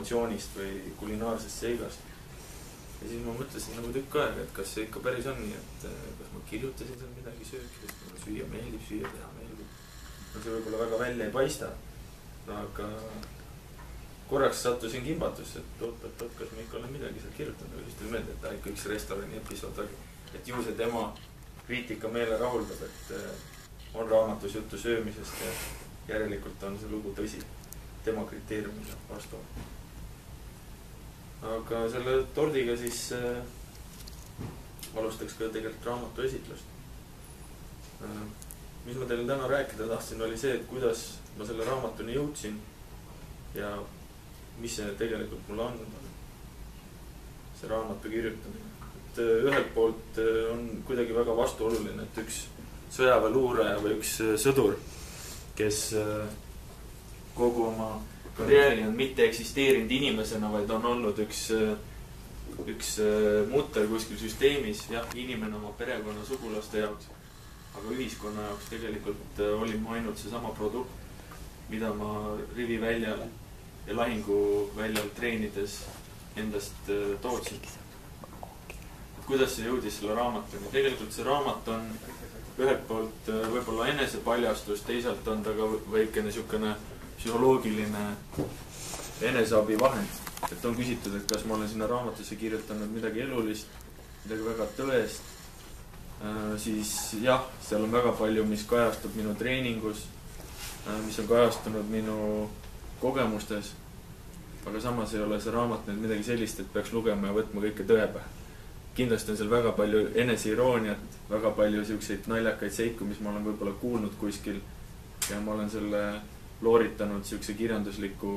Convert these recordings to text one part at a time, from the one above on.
emotsioonist või kulinaarsest seigast. Ja siis ma mõtlesin nagu tükk aega, et kas see ikka päris on nii, et kas ma kirjutasin seal midagi sööki, sest mulle süüa meeldib, süüa teha meeldib. No see võib-olla väga välja ei paista, aga korraks sattusin kimbatusse, et oot, kas ma ikka olen midagi seal kirjutanud, aga siis tuli meelde, et ikka üks restorani episood oli, et ju see tema kriitika meele rahuldab, et on raamatus juttu söömisest ja järelikult on see lugu tõsi tema kriteeriumile vastu. Aga selle tordiga siis alustaks ka tegelikult raamatu esitlust. Mis ma teile täna rääkida tahtsin, oli see, et kuidas ma selle raamatuni jõudsin ja mis see tegelikult mulle on, see raamatu kirjutamine. Et ühelt poolt on kuidagi väga vastuoluline, et üks sõjaväeluuraja või üks sõdur, kes kogu oma karjääri on mitte eksisteerinud inimesena, vaid on olnud üks mutter kuskil süsteemis, jah, inimene oma perekonna sugulaste jaoks, aga ühiskonna jaoks tegelikult olin ma ainult see sama produkt, mida ma riviväljal ja lahinguväljal treenides endast tootsin. Et kuidas see jõudis selle raamatuni? Tegelikult see raamat on ühelt poolt võib-olla enesepaljastus, teisalt on ta ka väikene niisugune psühholoogiline eneseabi vahend. Et on küsitud, et kas ma olen sinna raamatusse kirjutanud midagi elulist, midagi väga tõest. Siis jah, seal on väga palju, mis kajastub minu treeningus, mis on kajastunud minu kogemustes. Aga samas ei ole see raamat nüüd midagi sellist, et peaks lugema ja võtma kõike tõepähe. Kindlasti on seal väga palju eneseirooniat, väga palju selliseid naljakaid seiku, mis ma olen võib-olla kuulnud kuskil ja ma olen selle looritanud selline kirjandusliku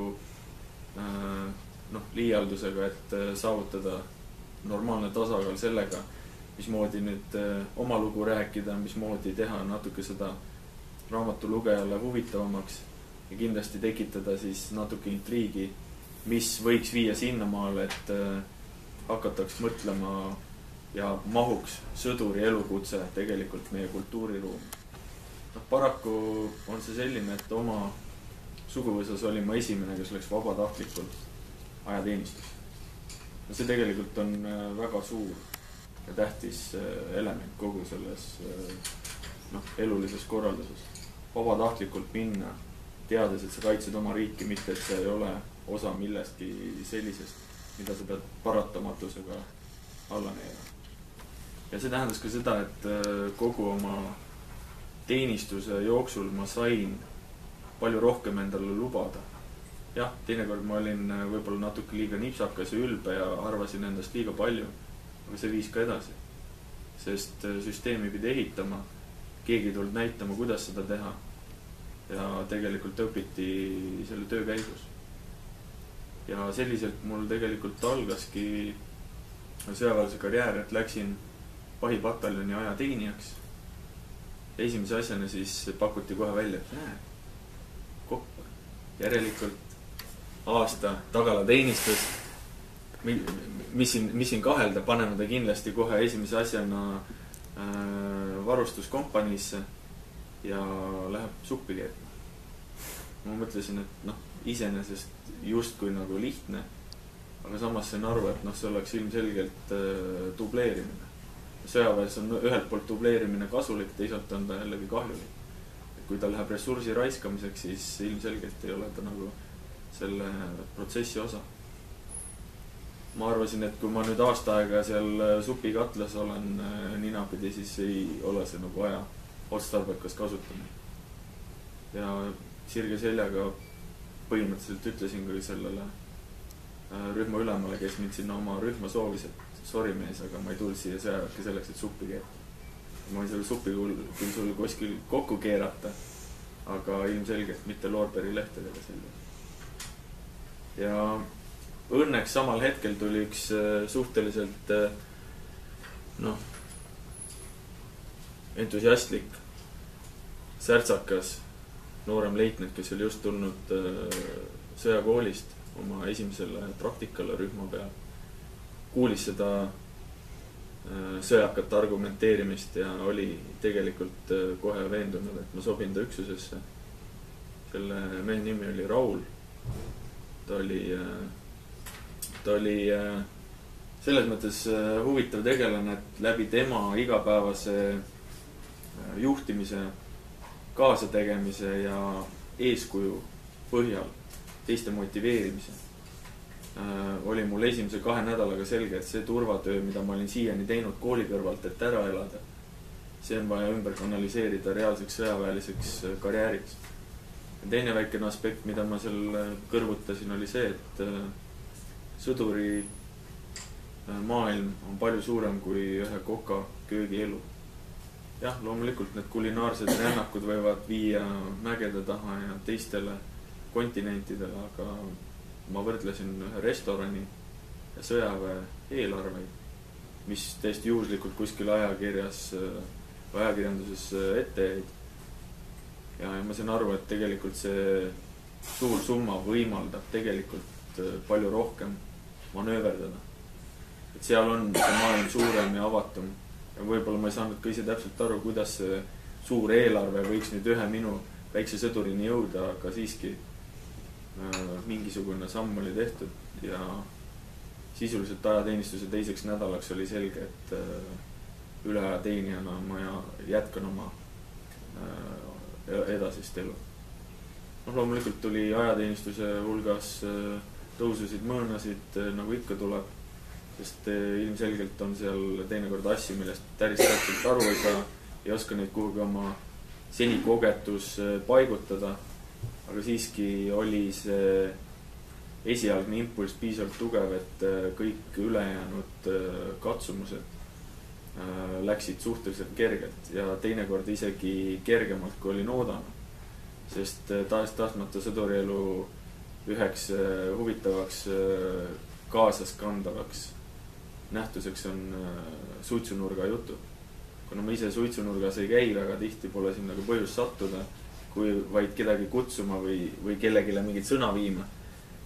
liialdusega, et saavutada normaalne tasakaal sellega, mismoodi nüüd oma lugu rääkida, mismoodi teha natuke seda raamatu lugejale huvitavamaks ja kindlasti tekitada siis natuke intriigi, mis võiks viia sinnamaale, et hakataks mõtlema ja mahuks sõduri elukutse tegelikult meie kultuuriruumi. Paraku on see selline, et oma suguvõsas olin ma esimene, kes läks vabatahtlikult ajateenistus. See tegelikult on väga suur ja tähtis element kogu selles elulises korralduses. Vabatahtlikult minna, teades, et sa kaitsed oma riiki, mitte et see ei ole osa millestki sellisest, mida sa pead paratamatusega alla neema. Ja see tähendas ka seda, et kogu oma teenistuse jooksul ma sain palju rohkem endale lubada. Jah, teinekord ma olin võib-olla natuke liiga nipsakas ja ülbe ja arvasin endast liiga palju, aga see viis ka edasi. Sest süsteemi pidi ehitama, keegi tulnud näitama, kuidas seda teha ja tegelikult õpiti selle töö käigus. Ja selliselt mul tegelikult algaski sõjaväelase karjäär, et läksin pahipataljoni ajateenijaks. Esimese asjana siis pakuti kohe välja, et koppa. Järelikult aasta tagalateenistus, mis siin kahelda, paneme ta kindlasti kohe esimese asjana varustuskompaniisse ja läheb suppi keetma. Ma mõtlesin, et iseenesest justkui nagu lihtne, aga samas sain aru, et see oleks ilmselgelt dubleerimine. Sõjaväes on ühelt poolt dubleerimine kasulik, teisalt on ta jällegi kahjulik. Kui ta läheb ressursi raiskamiseks, siis ilmselgelt ei ole ta nagu selle protsessi osa. Ma arvasin, et kui ma nüüd aasta aega seal supikatlas olen ninapidi, siis ei ole see nagu aja otstarbekas kasutamine. Ja sirge seljaga põhimõtteliselt ütlesin ka sellele rühma ülemale, kes mind sinna oma rühma soovis, et sorry mees, aga ma ei tulnud siia sõjaväkke selleks, et suppi keeta. Ma võin selle supi küll sul kuskil kokku keerata, aga ilmselgelt mitte Loorberi lehtedega selline. Ja õnneks samal hetkel tuli üks suhteliselt entusiastlik, särtsakas noorem leitnant, kes oli just tulnud sõjakoolist oma esimesele praktikale rühma peal. Kuulis seda sõjakat argumenteerimist ja oli tegelikult kohe veendunud, et ma sobin ta üksusesse. Selle mehe nimi oli Raul. Ta oli loomulikult oli selles mõttes huvitav tegelane, et läbi tema igapäevase juhtimise, kaasategemise ja eeskuju põhjal teiste motiveerimise oli mul esimese 2 nädalaga selge, et see turvatöö, mida ma olin siiani teinud kooli kõrvalt, et ära elada, see on vaja ümber kanaliseerida reaalseks sõjaväeliseks karjääriks. Ja teine väikene aspekt, mida ma seal kõrvutasin, oli see, et sõduri maailm on palju suurem kui ühe koka köögielu. Jah, loomulikult need kulinaarsed rännakud võivad viia mägede taha ja teistele kontinentidele, aga ma võrdlesin ühe restorani ja sõjaväe eelarveid, mis täiesti juhuslikult kuskil ajakirjanduses ette jäid. Ja ma sain aru, et tegelikult see suur summa võimaldab tegelikult palju rohkem manööverdada. Et seal on see maailm suurem ja avatum. Ja võib-olla ma ei saanud ka ise täpselt aru, kuidas see suur eelarve võiks nüüd ühe minu väikse sõdurini jõuda, aga siiski mingisugune samm oli tehtud ja sisuliselt ajateenistuse teiseks nädalaks oli selge, et üleajateenijana ma jätkan oma edasist elu. Loomulikult tuli ajateenistuse hulgas tõususid, mõõnasid, nagu ikka tuleb, sest ilmselgelt on seal teinekord asju, millest päris täpselt aru ei saa, ei oska neid kuhugi oma seni kogetus paigutada. Aga siiski oli see esialgne impulss piisavalt tugev, et kõik ülejäänud katsumused läksid suhteliselt kergelt ja teinekord isegi kergemalt, kui olin oodanud. Sest tahes-tahtmata sõdurielu üheks huvitavaks kaasaskandavaks nähtuseks on suitsunurga jutu. Kuna ma ise suitsunurgas ei käi, väga tihti pole siin nagu põhjus sattuda, kui vaid kedagi kutsuma või kellegile mingit sõna viima,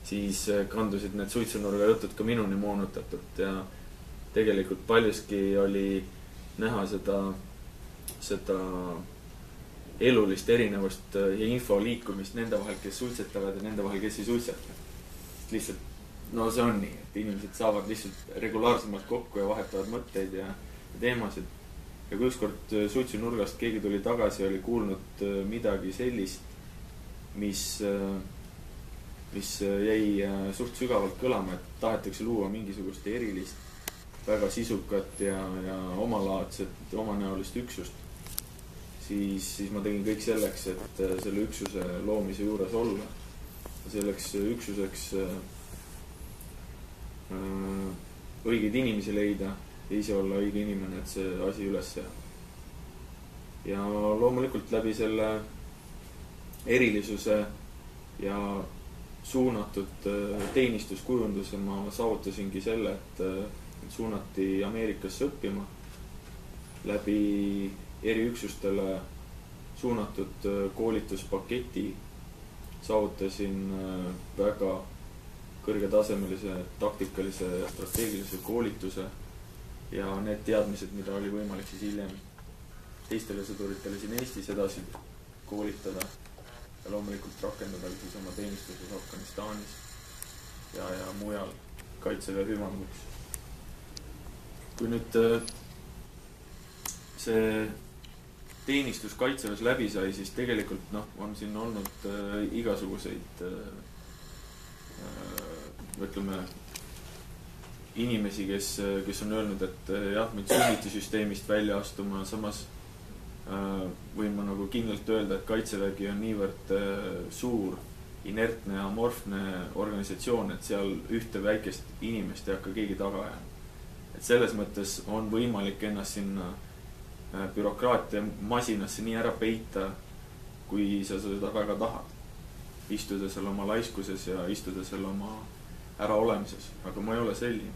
siis kandusid need suitsunurga jutud ka minuni moonutatud ja tegelikult paljuski oli näha seda elulist erinevust ja info liikumist nende vahel, kes suitsetavad ja nende vahel, kes ei suitseta. Lihtsalt, no see on nii, et inimesed saavad lihtsalt regulaarsemalt kokku ja vahetavad mõtteid ja teemasid. Ja kui ükskord suitsunurgast keegi tuli tagasi ja oli kuulnud midagi sellist, mis jäi suht sügavalt kõlama, et tahetakse luua mingisugust erilist, väga sisukat ja omalaadset, omanäolist üksust, siis ma tegin kõik selleks, et selle üksuse loomise juures olla. Selleks üksuseks õigeid inimesi leida ja ise olla õige inimene, et see asi üles seada. Ja loomulikult läbi selle erilisuse ja suunatud teenistuskujunduse ma saavutasingi selle, et suunati Ameerikasse õppima. Läbi eriüksustele suunatud koolituspaketi saavutasin väga kõrgetasemelise taktikalise ja strateegilise koolituse ja need teadmised, mida oli võimalik siis hiljem teistele sõduritele siin Eestis edasi koolitada ja loomulikult rakendada siis oma teenistuses Afganistanis ja mujal kaitseväe hüvanguks. Kui nüüd see teenistus kaitseväes läbi sai, siis tegelikult on siin olnud igasuguseid ütleme inimesi, kes on öelnud, et jah, meid sunniti süsteemist välja astuma, samas võin ma nagu kindlalt öelda, et kaitsevägi on niivõrd suur, inertne ja amorfne organisatsioon, et seal ühte väikest inimest ei hakka keegi taga jääma. Et selles mõttes on võimalik ennast sinna bürokraatia masinasse nii ära peita, kui sa seda väga tahad. Istuda seal oma laiskuses ja istuda seal oma äraolemises, aga ma ei ole selline.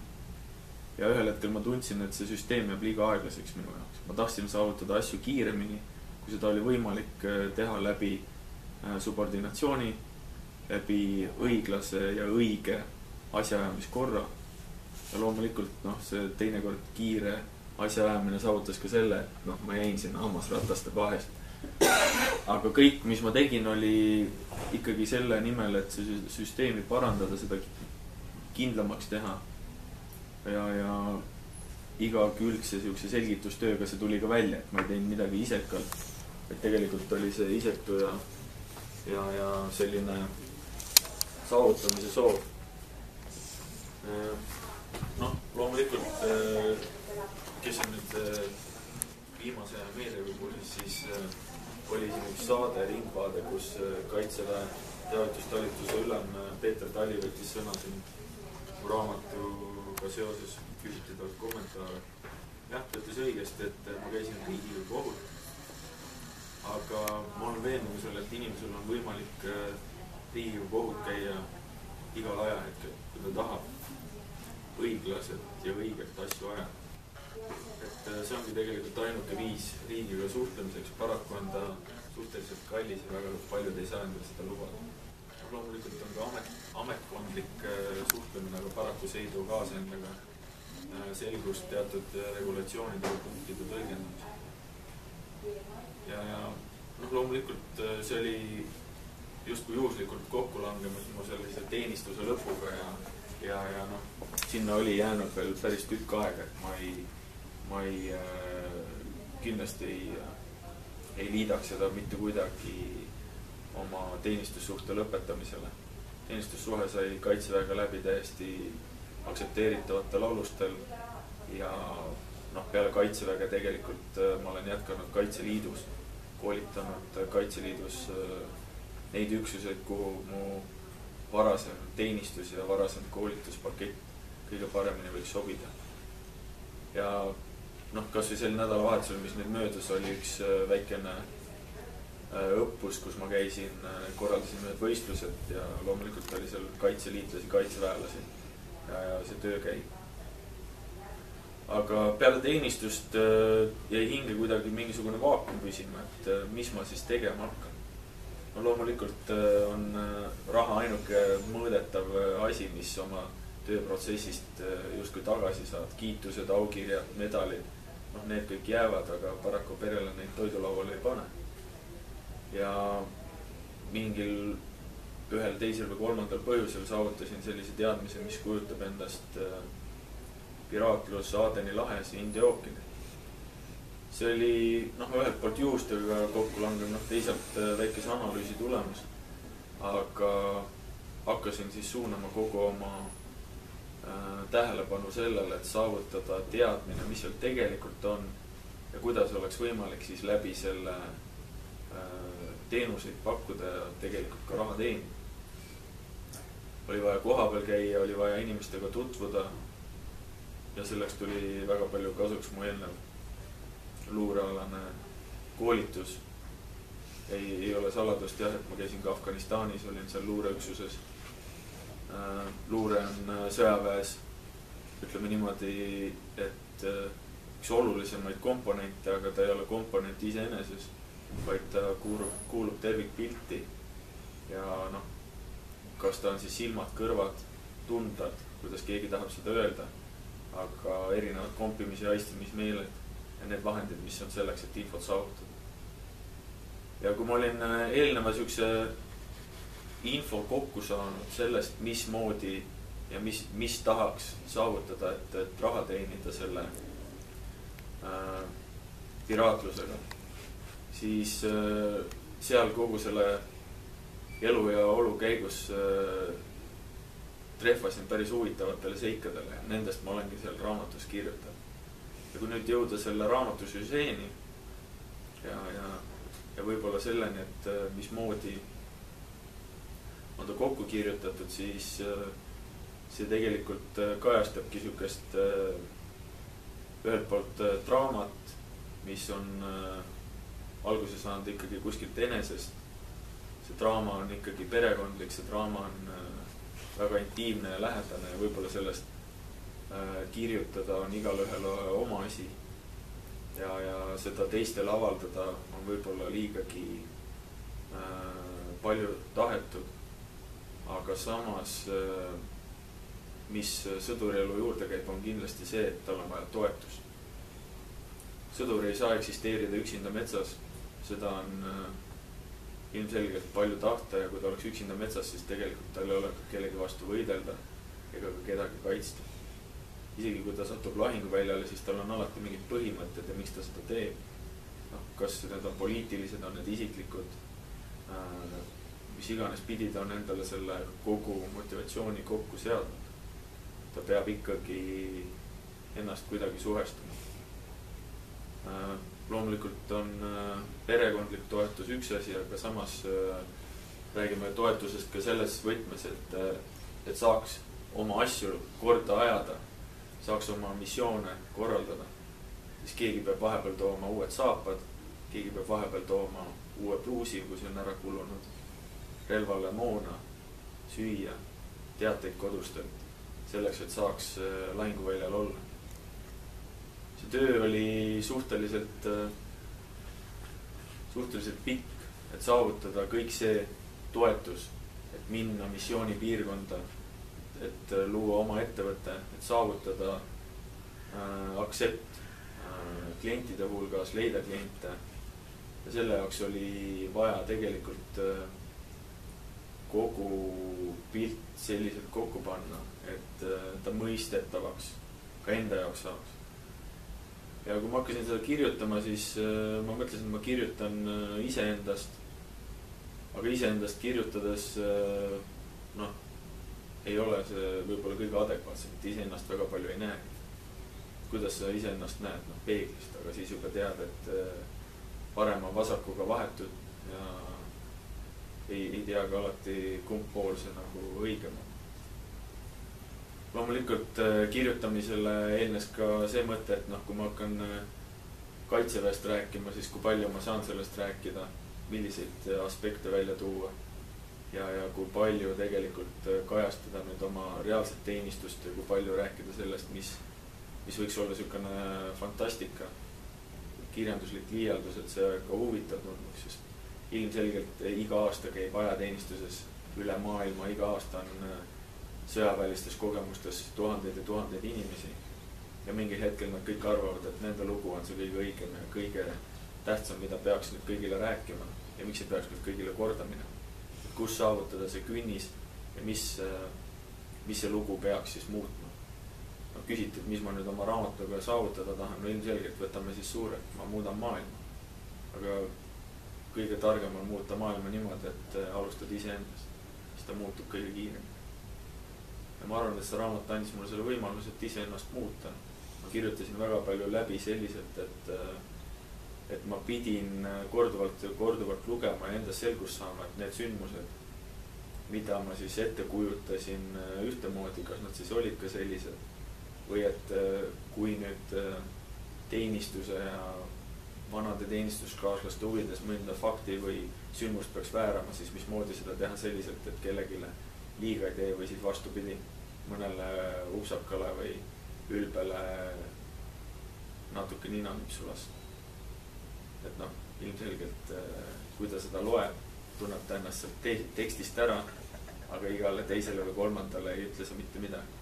Ja ühel hetkel ma tundsin, et see süsteem jääb liiga aeglaseks minu jaoks. Ma tahtsin saavutada asju kiiremini, kui seda oli võimalik teha läbi subordinatsiooni, läbi õiglase ja õige asjaajamiskorra. Ja loomulikult see teinekord kiire asjaajamine saavutas ka selle, et ma jäin sinna hammasrataste vahest. Aga kõik, mis ma tegin, oli ikkagi selle nimel, et see süsteemi parandada, seda kindlamaks teha. Ja igakülgse siukse selgitustööga see tuli ka välja, et ma ei teinud midagi isekalt, et tegelikult oli see isetu ja selline saavutamise soov. Noh, loomulikult, kes on nüüd viimase meediaga kursis, siis oli siin üks saade, Ringvaade, kus Kaitseväe teavitustalituse ülem Peeter Tali võttis sõna siin raamatuga seoses, küsiti talt kommentaare. Jah, ta ütles õigesti, et ma käisin Riigikogu kohut, aga ma olen veendumusel, et inimesel on võimalik Riigikogu kohut käia igal ajahetkel, kui ta tahab õiglaselt ja õigelt asju ajada. Et see ongi tegelikult ainuke viis riigiga suhtlemiseks. Paraku on ta suhteliselt kallis ja väga paljud ei saa endale seda lubada. Loomulikult on ka ametkondlik suhtlemine, aga paraku see ei too kaasa endaga selgust teatud regulatsioonide ja punktide tõlgendamisel. Ja loomulikult see oli justkui juhuslikult kokku langemas mu sellise teenistuse lõpuga ja sinna oli jäänud veel päris tükk aega, et ma ei kindlasti ei liidaks seda mitte kuidagi oma teenistussuhte lõpetamisele. Teenistussuhe sai Kaitseväega läbi täiesti aktsepteeritavatel alustel ja peale Kaitseväega tegelikult ma olen jätkanud Kaitseliidus, koolitanud Kaitseliidus neid üksuseid, kuhu mu varasem teenistus ja varasem koolituspakett kõige paremini võiks sobida. Ja kas või sel nädalavahetusel, mis nüüd möödus, oli üks väikene õppus, kus ma käisin, korraldasin need võistlused ja loomulikult oli seal kaitseliitlasi, kaitseväelasi ja see töö käib. Aga peale teenistust jäi hinge kuidagi mingisugune vaakum püsima, et mis ma siis tegema hakkan. Loomulikult on raha ainuke mõõdetav asi, mis oma tööprotsessist justkui tagasi saad. Kiitused, aukirjad, medalid, need kõik jäävad, aga paraku perele neid toidulauale ei pane. Ja mingil ühel, teisel või kolmandal põhjusel saavutasin sellise teadmise, mis kujutab endast piraatlus Aadeni lahes India ookeanil. See oli ühelt poolt juhustega kokku langev, teisalt väikese analüüsi tulemus, aga hakkasin siis suunama kogu oma tähelepanu sellele, et saavutada teadmine, mis seal tegelikult on ja kuidas oleks võimalik siis läbi selle teenuseid pakkuda ja tegelikult ka raha teenida. Oli vaja koha peal käia, oli vaja inimestega tutvuda ja selleks tuli väga palju kasuks mu eelnev luurealane koolitus. Ei ole saladust jah, et ma käisin ka Afganistanis, olin seal luureüksuses. Luure on sõjaväes, ütleme niimoodi, et üks olulisemaid komponente, aga ta ei ole komponent iseeneses, vaid ta kuulub tervikpilti ja kas ta on siis silmad, kõrvad, tundad, kuidas keegi tahab seda öelda, aga erinevad kompimis- ja aistimismeeled ja need vahendid, mis on selleks, et infot saavutada. Ja kui ma olin eelneva siukse info kokku saanud sellest, mismoodi ja mis tahaks saavutada, et raha teenida selle piraatlusega, siis seal kogu selle elu ja olu käigus trehvasin päris huvitavatele seikadele ja nendest ma olengi seal raamatus kirjutanud. Ja kui nüüd jõuda selle raamatu süžeeni ja võib-olla selleni, et mismoodi on ta kokku kirjutatud, siis see tegelikult kajastabki sükest ühelt poolt draamat, mis on alguse saanud ikkagi kuskilt enesest. See draama on ikkagi perekondlik, see draama on väga intiimne ja lähedane ja võib-olla sellest kirjutada on igalühel oma asi. Ja seda teistele avaldada on võib-olla liigagi palju tahetud. Aga samas, mis sõdurielu juurde käib, on kindlasti see, et tal on vaja toetust. Sõdur ei saa eksisteerida üksinda metsas. Seda on ilmselgelt palju tahta ja kui ta oleks üksinda metsas, siis tegelikult tal ei ole kellegi vastu võidelda. ega ka kedagi kaitsta. Isegi kui ta satub lahinguväljale, siis tal on alati mingid põhimõtted ja miks ta seda teeb. No, kas need on poliitilised, on need isiklikud, mis iganes pidi ta on endale selle kogu motivatsiooni kokku seadnud. Ta peab ikkagi ennast kuidagi suhestama. Loomulikult on perekondlik toetus üks asi, aga samas räägime toetusest ka selles võtmes, et saaks oma asju korda ajada, saaks oma missioone korraldada. Siis keegi peab vahepeal tooma uued saapad, keegi peab vahepeal tooma uue pluusi, kui see on ära kulunud, relvale moona, süüa, teateid kodustelt, selleks, et saaks lahinguväljal olla. See töö oli suhteliselt pikk, et saavutada kõik see toetus, et minna missioonipiirkonda, et luua oma ettevõte, et saavutada aktsept klientide hulgas, leida kliente. Ja selle jaoks oli vaja tegelikult kogu pilt selliselt kokku panna, et ta mõistetavaks ka enda jaoks saaks. Ja kui ma hakkasin seda kirjutama, siis ma mõtlesin, et ma kirjutan iseendast, aga iseendast kirjutades ei ole see võib-olla kõige adekvaatsem, et iseennast väga palju ei näe. Kuidas sa iseennast näed? Peeglist, aga siis juba tead, et parema vasakuga vahetud ja ei tea ka alati kumb pool see nagu õigem on. Loomulikult kirjutamisele eelnes ka see mõte, et kui ma hakkan kaitseväest rääkima, siis kui palju ma saan sellest rääkida, milliseid aspekte välja tuua ja kui palju tegelikult kajastada nüüd oma reaalset teenistust ja kui palju rääkida sellest, mis võiks olla selline fantastika, kirjanduslik liialdus, et see ka huvitav tunduks, sest ilmselgelt iga aasta käib ajateenistuses üle maailma, iga aasta on sõjaväelistes kogemustes tuhandeid ja tuhandeid inimesi ja mingil hetkel nad kõik arvavad, et nende lugu on see kõige õigem ja kõige tähtsam, mida peaks nüüd kõigile rääkima ja miks ei peaks nüüd kõigile korda minema. Kus saavutada see künnis ja mis see lugu peaks siis muutma. Küsiti, et mis ma nüüd oma raamatuga saavutada tahan, ilmselgelt võtame siis suurelt, ma muudan maailma. Aga kõige targem on muuta maailma niimoodi, et alustad iseendast, siis ta muutub kõige kiiremini. Ja ma arvan, et see raamat andis mulle selle võimalus, et iseennast muuta. Ma kirjutasin väga palju läbi selliselt, et ma pidin korduvalt lugema ja endas selgust saama, et need sündmused, mida ma siis ette kujutasin ühtemoodi, kas nad siis olid ka sellised või et kui nüüd teenistuse ja vanade teenistuskaaslaste huvides mõnda fakti või sündmust peaks väärama, siis mismoodi seda teha selliselt, et kellegile liiga ei tee või siis vastupidi mõnele upsakale või ülbele natuke ninanipsu lasta. Et ilmselgelt kui ta seda loeb, tunneb ta ennast tekstist ära, aga igale teisele või kolmandale ei ütle see mitte midagi.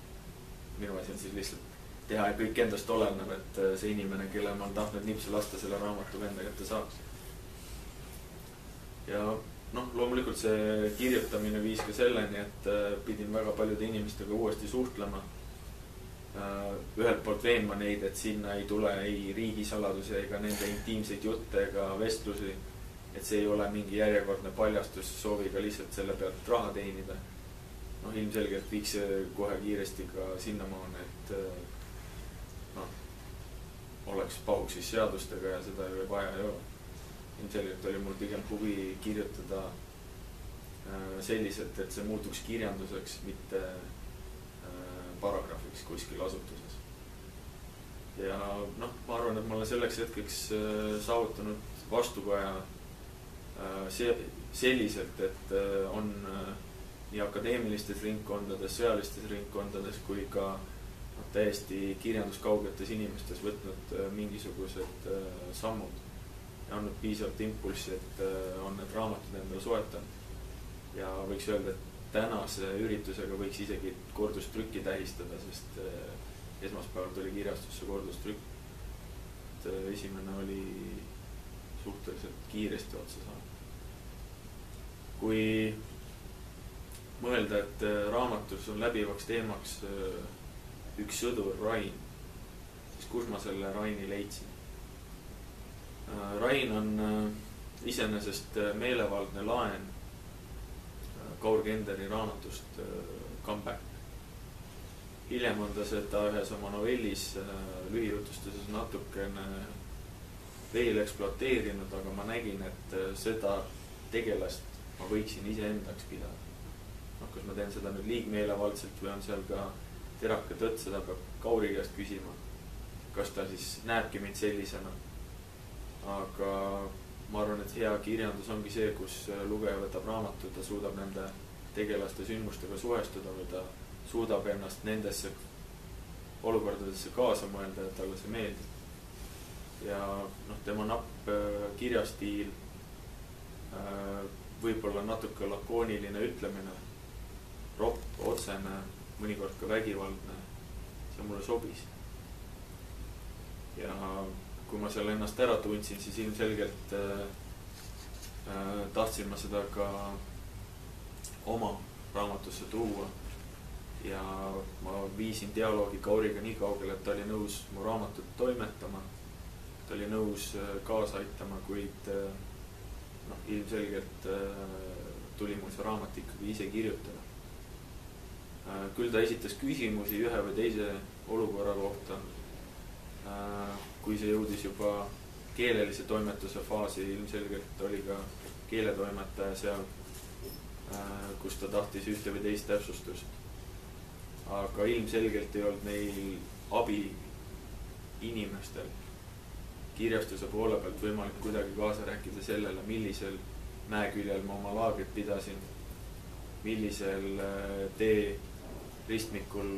Minu asi on siis lihtsalt teha kõik endast olenev, et see inimene, kelle ma olen tahtnud nipsu lasta, selle raamatu enda kätte saaks. Ja loomulikult see kirjutamine viis ka selleni, et pidin väga paljude inimestega uuesti suhtlema. Ühelt poolt veenma neid, et sinna ei tule ei riigisaladusi ega nende intiimseid jutte ega vestlusi, et see ei ole mingi järjekordne paljastus sooviga lihtsalt selle pealt raha teenida. Ilmselgelt viiks see kohe kiiresti ka sinnamaane, et oleks pahuksis seadustega ja seda vaja ei ole. Ilmselgelt oli mul pigem huvi kirjutada selliselt, et see muutuks kirjanduseks, mitte paragraafiks kuskil asutuses. Ja ma arvan, et ma olen selleks hetkeks saavutanud vastukaja selliselt, et on nii akadeemilistes ringkondades, sõjalistes ringkondades kui ka täiesti kirjanduskaugetes inimestes võtnud mingisugused sammud ja andnud piisavalt impulssi, et on need raamatud endale soetanud. Ja võiks öelda, et tänase üritusega võiks isegi kordustrükki tähistada, sest esmaspäeval tuli kirjastusse kordustrükk. Esimene oli suhteliselt kiiresti otsa saanud. Kui mõelda, et raamatus on läbivaks teemaks üks sõdur, Rain, siis kus ma selle Raini leidsin? Rain on iseenesest meelevaldne laen Kaur Kenderi raamatust Comeback. Hiljem on ta seda ühes oma novellis lühijutustuses natukene veel ekspluateerinud, aga ma nägin, et seda tegelast ma võiksin iseendaks pidada. Kas ma teen seda nüüd liigmeelevaldselt või on seal ka teraka tõtt, seda peab Kauri käest küsima, kas ta siis näebki mind sellisena. Aga ma arvan, et hea kirjandus ongi see, kus lugeja võtab raamatu, ta suudab nende tegelaste sündmustega suhestuda või ta suudab ennast nendesse olukordadesse kaasa mõelda, et talle see meeldib. Ja tema napp kirjastiil, võib-olla natuke lakooniline ütlemine, ropp, otsene, mõnikord ka vägivaldne, see mulle sobis. Ja kui ma seal ennast ära tundsin, siis ilmselgelt tahtsin ma seda ka oma raamatusse tuua. Ja ma viisin dialoogi Kauriga nii kaugele, et ta oli nõus mu raamatut toimetama. Ta oli nõus kaasa aitama, kuid ilmselgelt tuli mul see raamat ikkagi ise kirjutada. Küll ta esitas küsimusi ühe või teise olukorra kohta. Kui see jõudis juba keelelise toimetuse faasi, ilmselgelt oli ka keeletoimetaja seal, kus ta tahtis ühte või teist täpsustust. Aga ilmselgelt ei olnud neil abi inimestel kirjastuse poole pealt võimalik kuidagi kaasa rääkida sellele, millisel mäeküljel ma oma laagrit pidasin, millisel tee ristmikul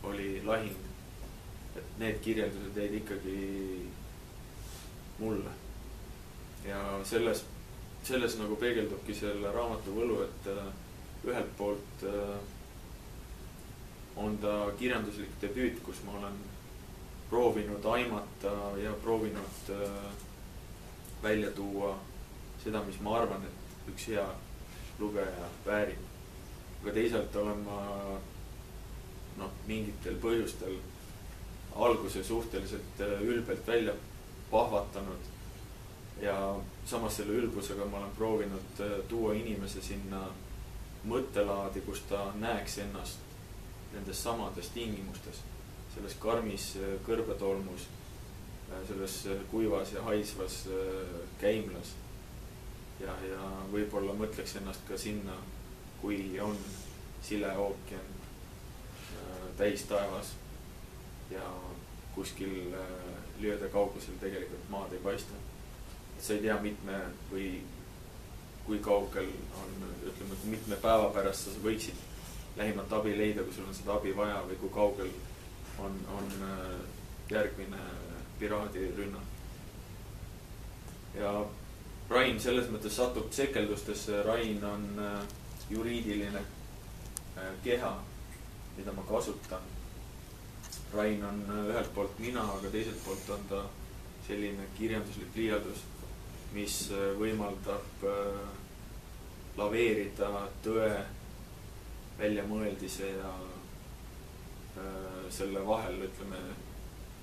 oli lahing. Et need kirjeldused jäid ikkagi mulle. Ja selles nagu peegeldubki selle raamatu võlu, et ühelt poolt on ta kirjanduslik debüüt, kus ma olen proovinud aimata ja proovinud välja tuua seda, mis ma arvan, et üks hea lugeja väärib. Aga teisalt olen ma mingitel põhjustel alguse suhteliselt ülbelt välja pahvatanud ja samas selle ülbusega ma olen proovinud tuua inimese sinna mõttelaadi, kus ta näeks ennast nendes samades tingimustes, selles karmis kõrbetolmus, selles kuivas ja haisvas käimlas ja võib-olla mõtleks ennast ka sinna, kui on sile ookean, täis taevas ja kuskil lööde kaugusel tegelikult maad ei paista. Et sa ei tea mitme või kui kaugel on, ütleme, mitme päeva pärast sa võiksid lähimat abi leida, kui sul on seda abi vaja või kui kaugel on järgmine piraadirünnak. Ja Rain selles mõttes satub sekeldustesse. Rain on juriidiline keha, mida ma kasutan. Rain on ühelt poolt mina, aga teiselt poolt on ta selline kirjanduslik liialdus, mis võimaldab laveerida tõe, väljamõeldise ja selle vahel, ütleme,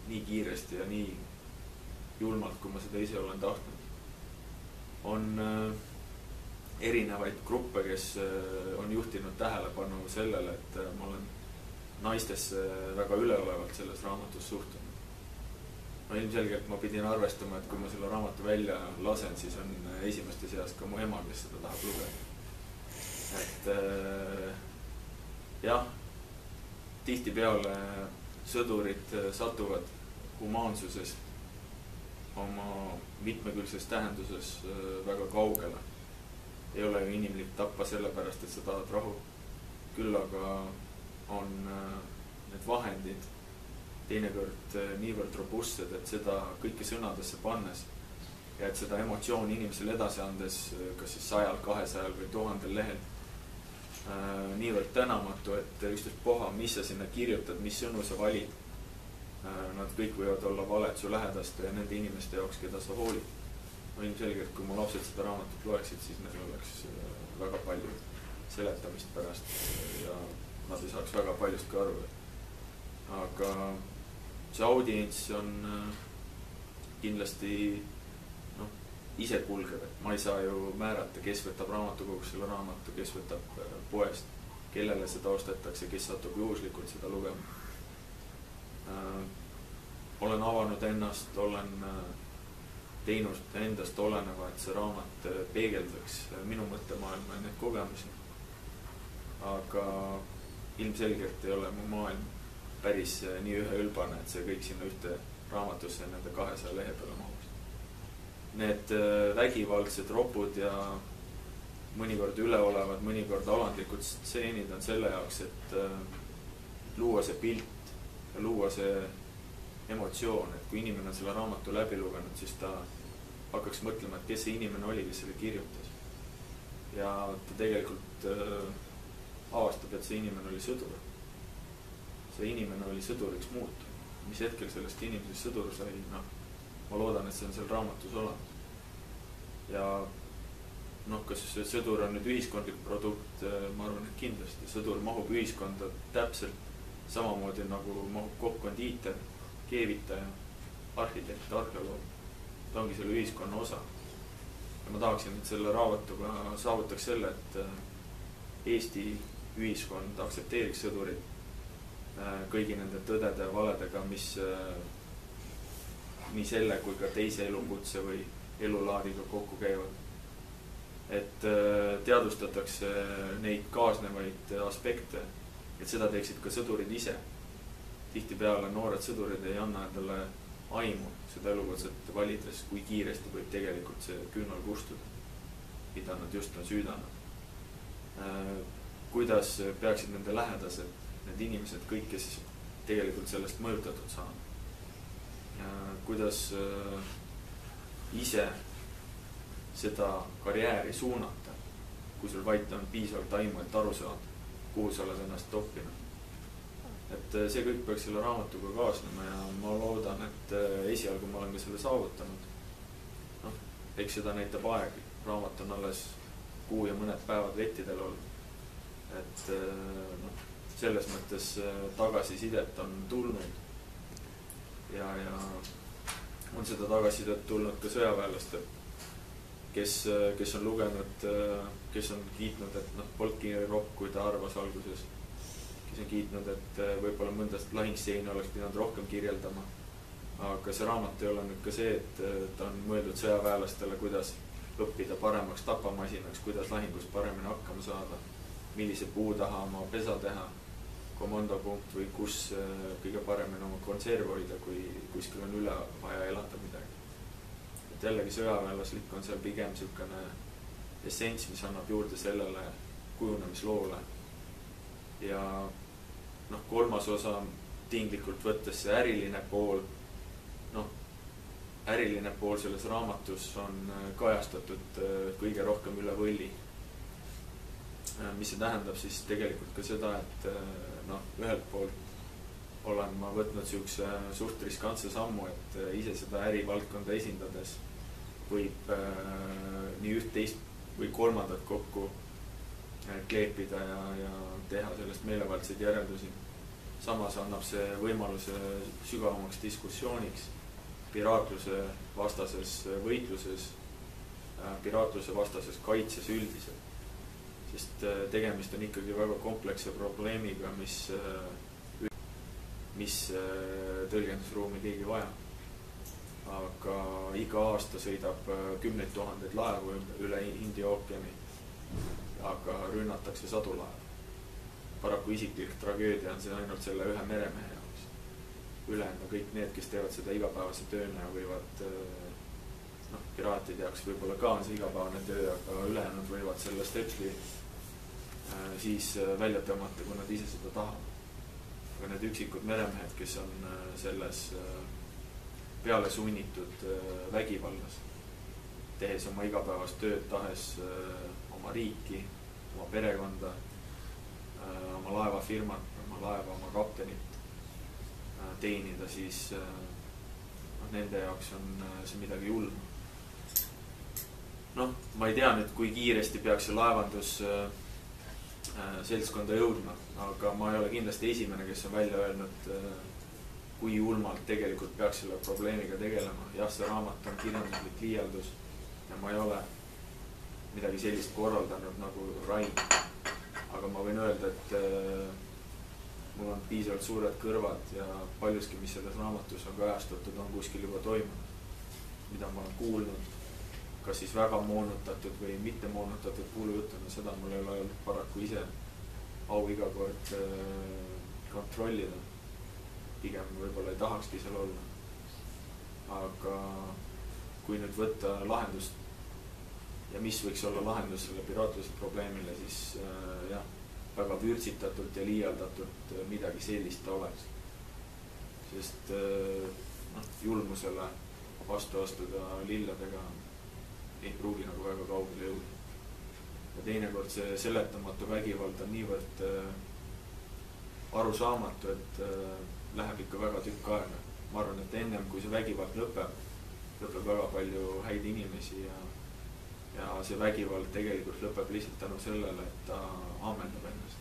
nii kiiresti ja nii julmalt, kui ma seda ise olen tahtnud. On erinevaid gruppe, kes on juhtinud tähelepanu sellele, et ma olen naistesse väga üleolevalt selles raamatus suhtunud. Ilmselgelt ma pidin arvestama, et kui ma selle raamatu välja lasen, siis on esimeste seas ka mu ema, kes seda tahab lugeda. Et jah, tihtipeale sõdurid satuvad humaansusest oma mitmekülgses tähenduses väga kaugele. Ei ole ju inimlik tappa sellepärast, et sa tahad rahu. Küll aga on need vahendid teinekord niivõrd robustsed, et seda kõike sõnadesse pannes ja et seda emotsiooni inimesele edasi andes, kas siis 100, 200 või 1000 lehel, niivõrd tänamatu, et ükstapuha, mis sa sinna kirjutad, mis sõnu sa valid. Nad kõik võivad olla valed su lähedaste ja nende inimeste jaoks, keda sa hoolid. Ilmselgelt, kui mu lapsed seda raamatut loeksid, siis neil oleks väga palju seletamist pärast ja nad ei saaks väga paljust ka aru. Aga see audients on kindlasti ise kulgev, et ma ei saa ju määrata, kes võtab raamatukogust selle raamatu, kes võtab poest, kellele seda ostetakse, kes satub juhuslikult seda lugema. Olen avanud ennast, olen teinud endast oleneva, et see raamat peegeldaks minu mõttemaailma ja neid kogemusi. Aga ilmselgelt ei ole mu maailm päris nii üheülbane, et see kõik sinna ühte raamatusse nende 200 lehe peale mahus. Need vägivaldsed ropud ja mõnikord üleolevad, mõnikord alandlikud stseenid on selle jaoks, et luua see pilt ja luua see emotsioon, et kui inimene on selle raamatu läbi lugenud, siis ta hakkaks mõtlema, et kes see inimene oli, kes selle kirjutas. Ja ta tegelikult avastab, et see inimene oli sõdur. See inimene oli sõduriks muutunud. Mis hetkel sellest inimesest sõdur sai, ma loodan, et see on seal raamatus olemas. Ja kas see sõdur on nüüd ühiskondlik produkt, ma arvan, et kindlasti. Sõdur mahub ühiskonda täpselt samamoodi nagu mahub kokk-kondiiter, keevitaja, arhitekt, arheoloog. Ta ongi selle ühiskonna osa. Ja ma tahaksin, et selle raamatuga saavutaks selle, et Eesti ühiskond aktsepteeriks sõdurit kõigi nende tõdede ja valedega, mis nii selle kui ka teise elukutse või elulaadiga kokku käivad. Et teadvustatakse neid kaasnevaid aspekte, et seda teeksid ka sõdurid ise. Tihtipeale noored sõdurid ei anna endale aimu seda elukutset valides, kui kiiresti võib tegelikult see küünal kustuda, mida nad just on süüdanud. Kuidas peaksid nende lähedased, need inimesed, kõik, kes tegelikult sellest mõjutatud saavad. Kuidas ise seda karjääri suunata, kui sul vaid on piisavalt aimu, et aru saada, kuhu sa oled ennast toppinud. Et see kõik peaks selle raamatuga kaasnema ja ma loodan, et esialgu ma olen ka selle saavutanud. Eks seda näitab aeg. Raamat on alles kuu ja mõned päevad lettidel olnud. Et selles mõttes tagasisidet on tulnud ja on seda tagasisidet tulnud ka sõjaväelastelt, kes on lugenud, kes on kiitnud, et polnud nii ropp, kui ta arvas alguses, kes on kiitnud, et võib-olla mõndast lahingstseeni oleks pidanud rohkem kirjeldama. Aga see raamat ei ole nüüd ka see, et ta on mõeldud sõjaväelastele, kuidas õppida paremaks tapamasinaks, kuidas lahingus paremini hakkama saada, millise puu taha oma pesa teha, komandopunkt või kus kõige paremini oma konserv hoida, kui kuskil on üle vaja elada midagi. Et jällegi sõjaväelaslik on seal pigem niisugune essents, mis annab juurde sellele kujunemisloole. Ja kolmas osa tinglikult võttes see äriline pool. Äriline pool selles raamatus on kajastatud kõige rohkem üle võlli. Mis see tähendab siis tegelikult ka seda, et ühelt poolt olen ma võtnud niisuguse suht riskantse sammu, et ise seda ärivaldkonda esindades võib nii üht, teist või kolmandat kokku kleepida ja teha sellest meelevaldseid järeldusi. Samas annab see võimaluse sügavamaks diskussiooniks piraatluse vastases võitluses, piraatluse vastases kaitses üldiselt. Sest tegemist on ikkagi väga kompleksse probleemiga, mis tõlgendusruumi keegi vajab. Aga iga aasta sõidab 10 000 laevu üle India ookeani, aga rünnatakse sadu laevu. Paraku isiklik tragöödia on see ainult selle ühe meremehe jaoks. Ülejäänud kõik need, kes teevad seda igapäevase tööna ja võivad, piraatide jaoks võib-olla ka on see igapäevane töö, aga ülejäänud võivad selle stepsli siis välja tõmmata, kui nad ise seda tahavad. Aga need üksikud meremehed, kes on selles peale sunnitud vägivallas, tehes oma igapäevast tööd, tahes oma riiki, oma perekonda, oma laevafirmat, oma laeva, oma kaptenit teenida, siis nende jaoks on see midagi julma. Ma ei tea nüüd, kui kiiresti peaks see laevandus seltskonda jõudma, aga ma ei ole kindlasti esimene, kes on välja öelnud, kui julmalt tegelikult peaks selle probleemiga tegelema. Jah, see raamat on kirjanduslik liialdus ja ma ei ole midagi sellist korraldanud nagu Rain. Aga ma võin öelda, et mul on piisavalt suured kõrvad ja paljuski, mis selles raamatus on kajastatud, on kuskil juba toimunud. Mida ma olen kuulnud, kas siis väga moonutatud või mitte moonutatud kuulujuttuna, seda mul ei ole paraku ise au iga kord kontrollida. Pigem võib-olla ei tahakski seal olla. Aga kui nüüd võtta lahendust ja mis võiks olla lahendus selle piraatluse probleemile, siis jah, väga vürtsitatult ja liialdatult midagi sellist oleks. Sest julmusele vastu astuda lilladega ei pruugi nagu väga kaugele jõuda. Ja teinekord see seletamatu vägivald on niivõrd arusaamatu, et läheb ikka väga tükk aega. Ma arvan, et ennem kui see vägivald lõpeb väga palju häid inimesi ja see vägivald tegelikult lõpeb lihtsalt tänu sellele, et ta ammendab ennast.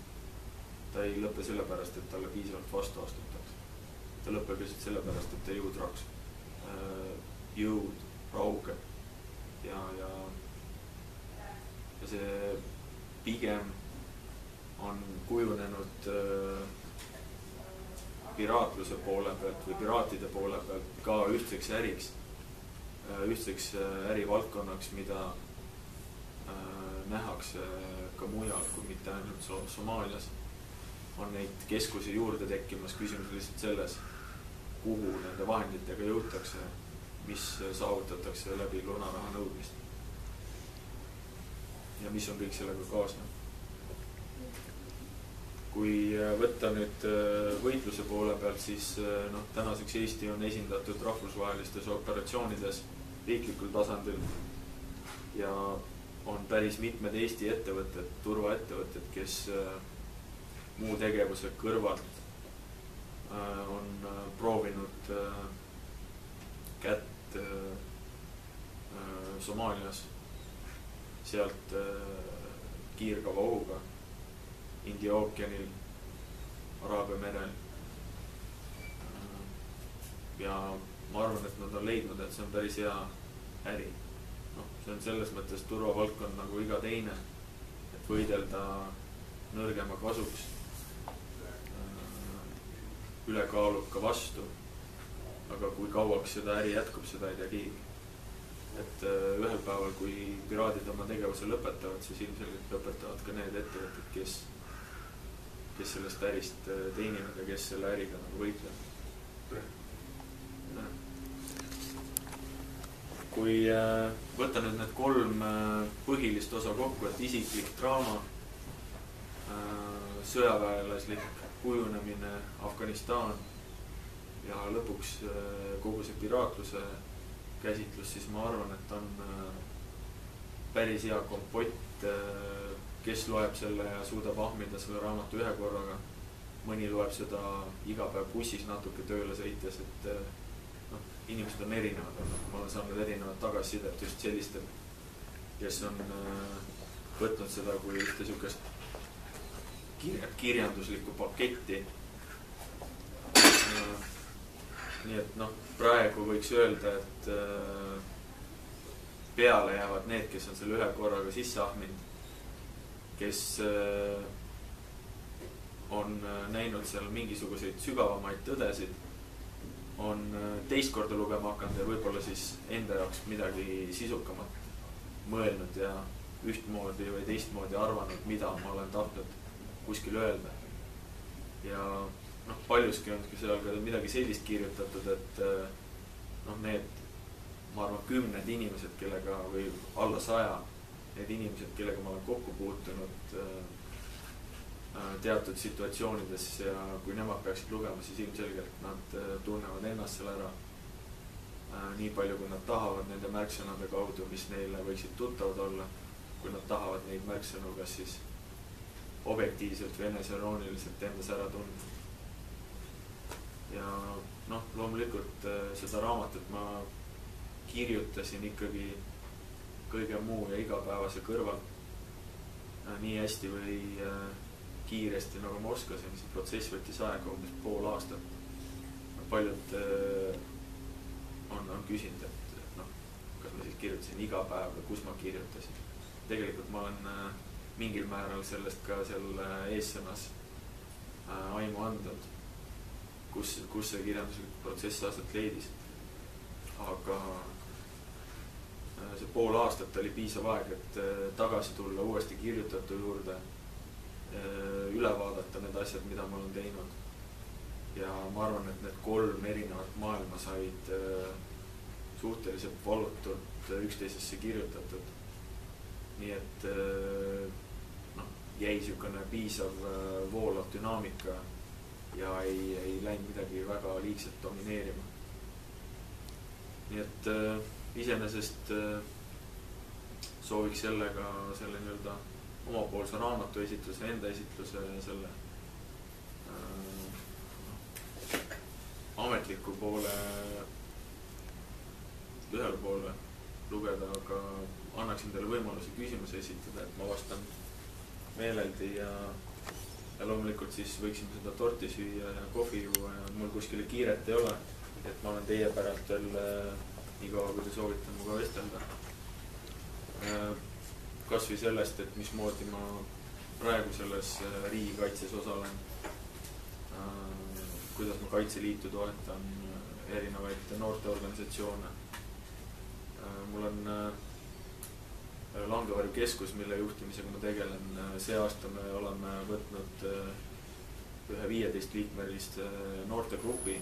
Ta ei lõpe sellepärast, et talle piisavalt vastu astutakse. Ta lõpeb lihtsalt sellepärast, et ta jõud raugeb ja see pigem on kujunenud piraatluse poole pealt või piraatide poole pealt ka ühtseks ärivaldkonnaks, mida nähakse ka mujal, kui mitte ainult Somaalias. On neid keskusi juurde tekkimas, küsimus lihtsalt selles, kuhu nende vahenditega jõutakse, mis saavutatakse läbi lunaraha nõudmist. Ja mis on kõik sellega kaasnev. Kui võtta nüüd võitluse poole pealt, siis tänaseks Eesti on esindatud rahvusvahelistes operatsioonides riiklikul tasandil ja on päris mitmed Eesti ettevõtted, turvaettevõtted, kes muu tegevuse kõrvalt on proovinud kätt Somaalias, sealt kiirgava ohuga India ookeanil, Araabia merel. Ja ma arvan, et nad on leidnud, et see on päris hea äri. See on selles mõttes turvavaldkond nagu iga teine, et võidelda nõrgema kasuks, ülekaaluka vastu. Aga kui kauaks seda äri jätkub, seda ei tea keegi. Et ühel päeval, kui piraadid oma tegevuse lõpetavad, siis ilmselgelt lõpetavad ka need ettevõtted, kes sellest ärist teenivad ja kes selle äriga nagu võitlevad. Kui võtta nüüd need 3 põhilist osa kokku, et isiklik draama, sõjaväelaslik kujunemine, Afganistan ja lõpuks kogu see piraatluse käsitlus, siis ma arvan, et on päris hea kompott, kes loeb selle ja suudab ahmida selle raamatu ühe korraga. Mõni loeb seda iga päev bussis natuke tööle sõites, et inimesed on erinevad. Ma olen saanud erinevad tagasisidet just sellistel, kes on võtnud seda kui ühte sükest kirjanduslikku paketti. Nii et praegu võiks öelda, et peale jäävad need, kes on selle ühe korraga sisse ahminud, kes on näinud seal mingisuguseid sügavamaid tõdesid, on teist korda lugema hakanud ja võib-olla siis enda jaoks midagi sisukamat mõelnud ja ühtmoodi või teistmoodi arvanud, mida ma olen tahtnud kuskil öelda. Ja paljuski on seal ka midagi sellist kirjutatud, et need, ma arvan, 10 inimesed, kellega või alla 100, need inimesed, kellega ma olen kokku puutunud teatud situatsioonides ja kui nemad peaksid lugema, siis ilmselgelt nad tunnevad ennast seal ära nii palju, kui nad tahavad nende märksõnade kaudu, mis neile võiksid tuttavad olla, kui nad tahavad neid märksõnu kas siis objektiivselt või eneseirooniliselt endas ära tunda. Ja loomulikult seda raamatut ma kirjutasin ikkagi kõige muu ja igapäevase kõrval nii hästi või kiiresti, nagu ma oskasin. See protsess võttis aega umbes pool aastat. Paljud on küsinud, et kas ma siis kirjutasin iga päev või kus ma kirjutasin. Tegelikult ma olen mingil määral sellest ka seal eessõnas aimu andnud, kus see kirjanduslik protsess aset leidis. Aga see pool aastat oli piisav aeg, et tagasi tulla uuesti kirjutatu juurde, üle vaadata need asjad, mida ma olen teinud. Ja ma arvan, et need 3 erinevat maailma said suhteliselt valutult üksteisesse kirjutatud. Nii et jäi sükane piisav voolav dünaamika ja ei läinud midagi väga liigselt domineerima. Nii et iseenesest sooviks sellega selle nii-öelda omapoolse raamatu esitluse, enda esitluse ja selle ametliku poole ühele poole lugeda, aga annaksin teile võimaluse küsimuse esitada, et ma vastan meeleldi ja loomulikult siis võiksime seda torti süüa ja kohvi juua ja mul kuskile kiiret ei ole, et ma olen teie päralt veel nii kaua, kui te soovite muga vestelda. Kas või sellest, et mismoodi ma praegu selles riigikaitses osalen, kuidas ma Kaitseliitu toetan, erinevaid noorteorganisatsioone. Mul on Langevarju keskus, mille juhtimisega ma tegelen. See aasta me oleme võtnud ühe 15-liikmelist noortegrupi,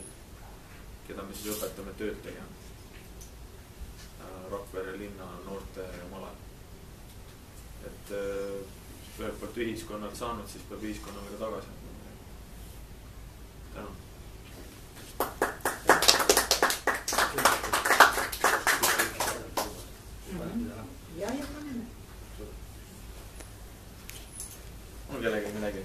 keda me siis õpetame tööd tegema Rakvere linna noorte malal. Et ühelt poolt ühiskonnalt saanud, siis peab ühiskonnale ka tagasi. Tänan. Ja paneme. On kellegi midagi?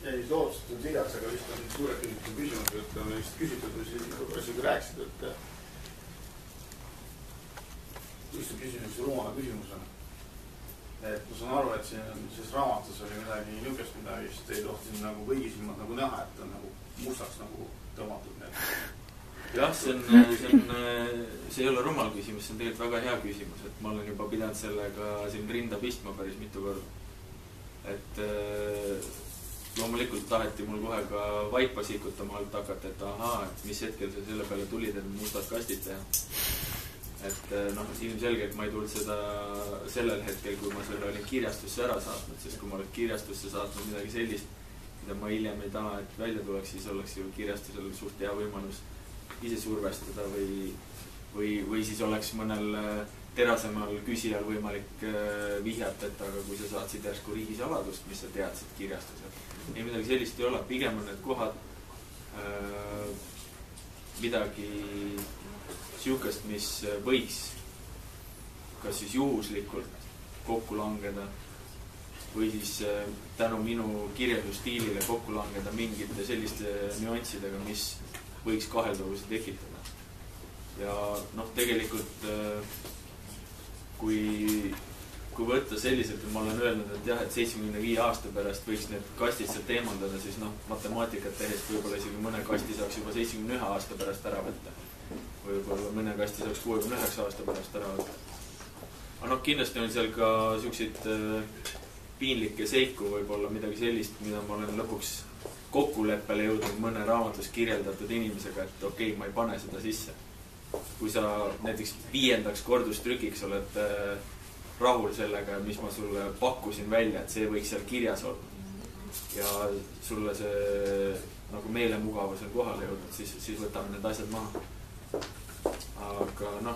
Jäi lootustatud hiljaks, aga vist on suure küsimus, et on vist küsitud või siis rääkisid, et just küsimus rumala küsimus on. Et ma saan aru, et siin raamatus oli midagi niukest, mida vist ei tohti nagu kõigi silmad nagu näha, et on nagu mustaks nagu tõmmatud need. Jah, see ei ole rumal küsimus, see on tegelikult väga hea küsimus, et ma olen juba pidanud sellega siin rinda pistma päris mitu korda. Et loomulikult taheti mul kohe ka vaipa sikutama alt hakata, et ahaa, et mis hetkel sa selle peale tulid, et mustad kastid teha. Et ilmselgelt ma ei tulnud seda sellel hetkel, kui ma selle olin kirjastusse ära saatnud, sest kui ma olen kirjastusse saatnud midagi sellist, mida ma hiljem ei taha, et välja tuleks, siis oleks ju kirjastusel suht hea võimalus ise survestada või siis oleks mõnel terasemal küsijal võimalik vihjata, et aga kui sa saatsid järsku riigisaladust, mis sa teadsid kirjastusel. Ei, midagi sellist ei ole. Pigem on need kohad midagi siukest, mis võiks kas siis juhuslikult kokku langeda või siis tänu minu kirjeldusstiilile kokku langeda mingite selliste nüanssidega, mis võiks kaheldavusi tekitada. Ja tegelikult kui võtta selliselt, et ma olen öelnud, et jah, et 75 aasta pärast võiks need kastid sealt eemaldada, siis matemaatikat tehes võib-olla isegi mõne kasti saaks juba 71 aasta pärast ära võtta. Võib-olla mõne kasti saaks 69 aasta pärast ära võtta. Aga kindlasti on seal ka siukseid piinlikke seiku, võib-olla midagi sellist, mida ma olen lõpuks kokkuleppele jõudnud mõne raamatus kirjeldatud inimesega, et okei, ma ei pane seda sisse. Kui sa näiteks 5. kordustrükiks oled rahul sellega, mis ma sulle pakkusin välja, et see võiks seal kirjas olla. Ja sulle see nagu meelemugavus on kohale jõudnud, siis võtame need asjad maha. Aga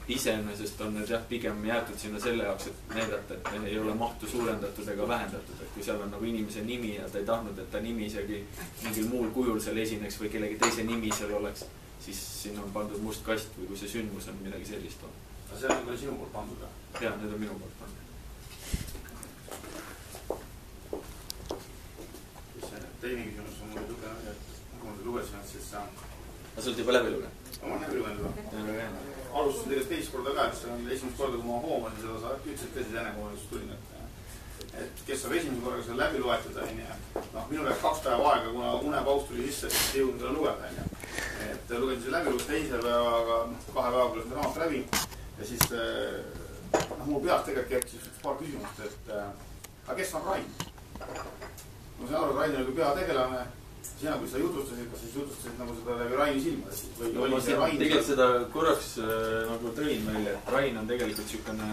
iseenesest on need pigem jäetud sinna selle jaoks, et näidata, et ei ole mahtu suurendatud ega vähendatud. Et kui seal on nagu inimese nimi ja ta ei tahtnud, et ta nimi isegi mingil muul kujul seal esineks või kellegi teise nimi seal oleks, siis sinna on pandud must kast või kui see sündmus on midagi sellist on. Aga see on ka sinu poolt pandud? Jaa, need on minu poolt pandud. Teine küsimus on mulle lugenud, et kui ma lugesin, siis Aga sul juba läbi lugenud? Ma olen läbi lugenud. Alustasin tegelikult teist korda ka, et see on esimest korda, kui ma hoomasin seda, sa ütlesid ka siis enne, kui ma just tulin. et kes saab esimese korraga selle läbi loetada, noh, minul läks 2 päeva aega, kuna unepaus tuli sisse, siis ei jõudnud seda lugeda, et lugesin selle läbi, teise päevaga, 2 päeva lugesin raamat läbi ja siis mul peas tegelikult kerkis paar küsimust, et aga kes on Rain? Ma sain aru, et Rain oli peategelane. Sina, kui sa jutlustasid, kas siis jutlustasid nagu seda läbi Raini silmades? No, ma tegelikult seda korraks nagu tõin välja, et Rain on tegelikult niisugune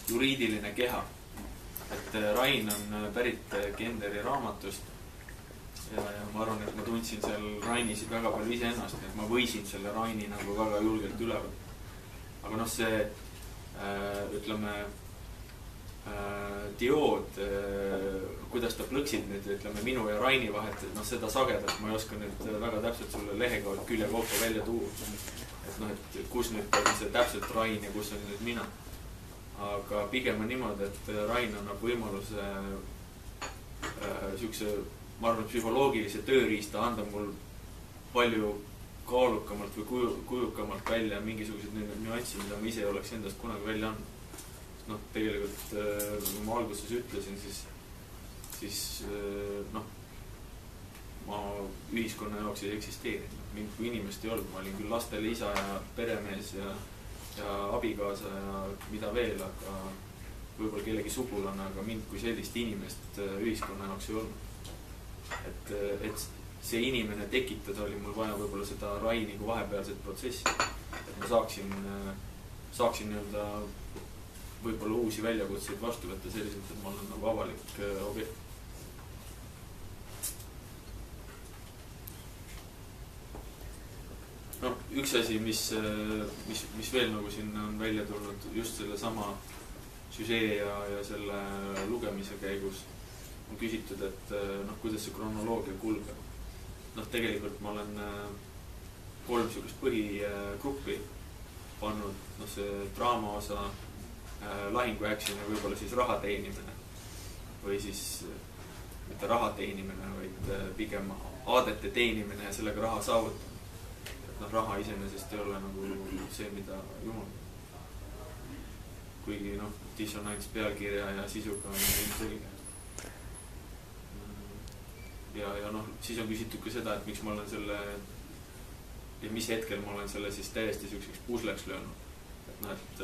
juriidiline keha. Et Rain on pärit Kenderi raamatust ja ma arvan, et ma tundsin seal Rainis väga palju iseennast, et ma võisin selle Raini nagu väga julgelt üle võtta. Aga noh, see ütleme diood, kuidas ta plõksid nüüd, ütleme, minu ja Raini vahet, et noh, seda sagedalt ma ei oska nüüd väga täpselt sulle lehega külje kaupa välja tuua. Et noh, et kus nüüd on see täpselt Rain ja kus on nüüd mina. Aga pigem on niimoodi, et Rain annab võimaluse niisuguse, ma arvan, psühholoogilise tööriista anda mul palju kaalukamalt või kujukamalt välja mingisugused nüansid, mida ma ise ei oleks endast kunagi välja andnud. Noh, tegelikult, kui ma alguses ütlesin, siis noh, ma ühiskonna jaoks ei eksisteerinud. Mind kui inimest ei olnud, ma olin küll lastele isa ja peremees ja abikaasa ja mida veel, aga võib-olla kellegi sugulane, aga mind kui sellist inimest ühiskonna jaoks ei olnud. Et see inimene tekitada oli mul vaja võib-olla seda Raini kui vahepealset protsessi, et ma saaksin nii-öelda võib-olla uusi väljakutseid vastu võtta selliselt, et ma olen nagu avalik objekt. No, üks asi, mis veel nagu sinna on välja tulnud just selle sama süžee ja selle lugemise käigus on küsitud, et noh, kuidas see kronoloogia kulgeb. Noh, tegelikult ma olen 3 niisugust põhigruppi pannud, noh, see draama osa, lahingu action ja võib-olla siis raha teenimine või siis mitte raha teenimine, vaid pigem aadete teenimine ja sellega raha saavutamine. Et noh, raha iseenesest ei ole nagu see, mida jumal. Kuigi noh, dissonants pealkirja ja sisuga on ilmselge. Ja noh, siis on küsitud ka seda, et miks ma olen selle ja mis hetkel ma olen selle siis täiesti niisuguseks pusleks löönud. Et noh, et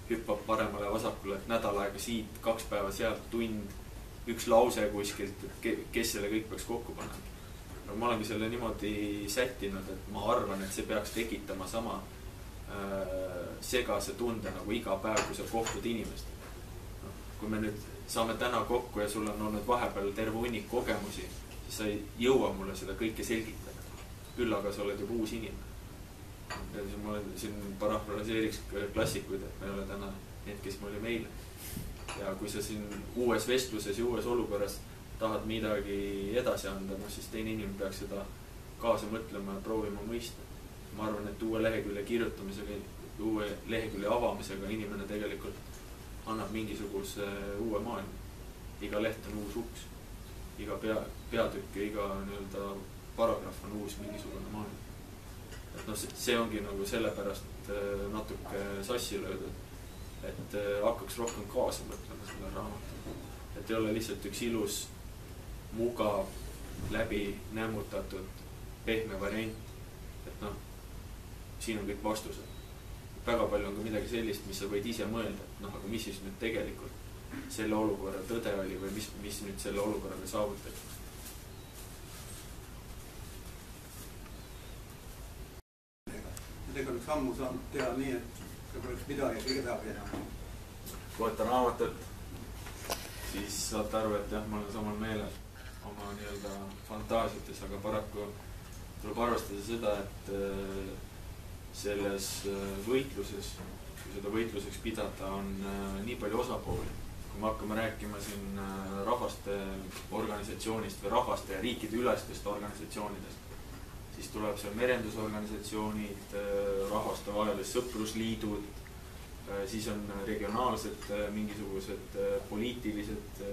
hüppab paremale vasakule, et nädal aega siit, 2 päeva sealt, tund, 1 lause kuskilt, et kes selle kõik peaks kokku panema. Aga ma olengi selle niimoodi sättinud, et ma arvan, et see peaks tekitama sama segase tunde nagu iga päev, kui sa kohtud inimestega. No, kui me nüüd saame täna kokku ja sul on olnud vahepeal terve hunnik kogemusi, siis sa ei jõua mulle seda kõike selgitada. Küll aga sa oled juba uus inimene. Ma olen siin parafraseeriks klassikuid, et me ei ole täna need, kes me olime eile. Ja kui sa siin uues vestluses ja uues olukorras tahad midagi edasi anda, no siis teine inimene peaks seda kaasa mõtlema ja proovima mõista. Ma arvan, et uue lehekülje kirjutamisega, uue lehekülje avamisega inimene tegelikult annab mingisuguse uue maailma. Iga leht on uus uks. Iga peatükk ja iga nii-öelda paragrahv on uus mingisugune maailma. Et noh, see ongi nagu sellepärast natuke sassi löödud, et hakkaks rohkem kaasa mõtlema selle raamatu. Et ei ole lihtsalt üks ilus, mugav, läbi nämmutatud, pehme variant. Et noh, siin on kõik vastused. Väga palju on ka midagi sellist, mis sa võid ise mõelda, et noh, aga mis siis nüüd tegelikult selle olukorra tõde oli või mis nüüd selle olukorraga saavutati. Tegelikult sammu saanud teha nii, et võib-olla midagi kõige tahab enam. Loeta raamatut, siis saate aru, et jah, ma olen samal meelel oma nii-öelda fantaasiates, aga paraku tuleb arvestada seda, et selles võitluses, kui seda võitluseks pidada, on nii palju osapooli. Kui me hakkame rääkima siin rahvaste organisatsioonist või rahvaste ja riikide ülestest organisatsioonidest, siis tuleb seal merendusorganisatsioonid, rahvaste vahelised sõprusliidud, siis on regionaalsed mingisugused poliitilised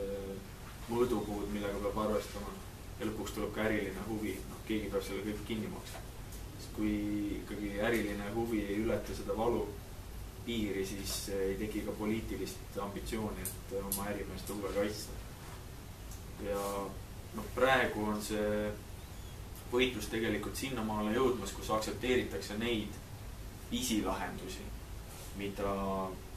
mõõdupuud, millega peab arvestama ja lõpuks tuleb ka äriline huvi. No, keegi peab selle kõik kinni maksma. Kui ikkagi äriline huvi ei ületa seda valu, piiri, siis ei teki ka poliitilist ambitsiooni, et oma ärimeeste huve kaitsta. Ja noh, praegu on see võitlus tegelikult sinnamaale jõudmas, kus aktsepteeritakse neid pisilahendusi, mida